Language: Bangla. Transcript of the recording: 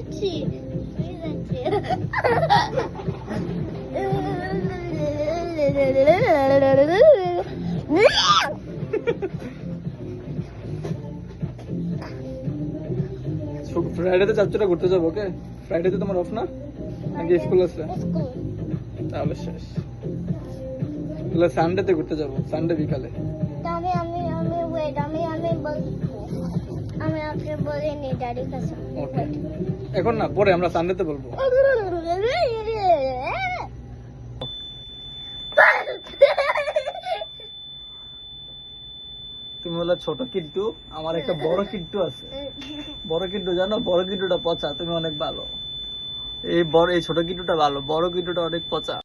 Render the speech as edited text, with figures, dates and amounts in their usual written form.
যাচ্ছি ফ্রাইডেতে চাচ্চুটা ঘুরতে যাবো। ওকে, ফ্রাইডেতে তোমার অফ না নাকি স্কুল আছে? তাহলে শেষ। তাহলে সানডেতে ঘুরতে যাবো, সানডে বিকালে। আমি আমি আমি ওয়েট আমি আমি বলবো আমি আপনাকে বলিনি ড্যাডির কাছে। ওকে, এখন না, পরে আমরা সানডেতে বলবো। তুমি বলে ছোট কিট্টু, আমার একটা বড় কিট্টু আছে। বড় কিট্টু জানো, বড় কিট্টুটা পচা, তুমি অনেক ভালো। এই ছোট কিট্টুটা ভালো, বড় কিট্টুটা অনেক পচা।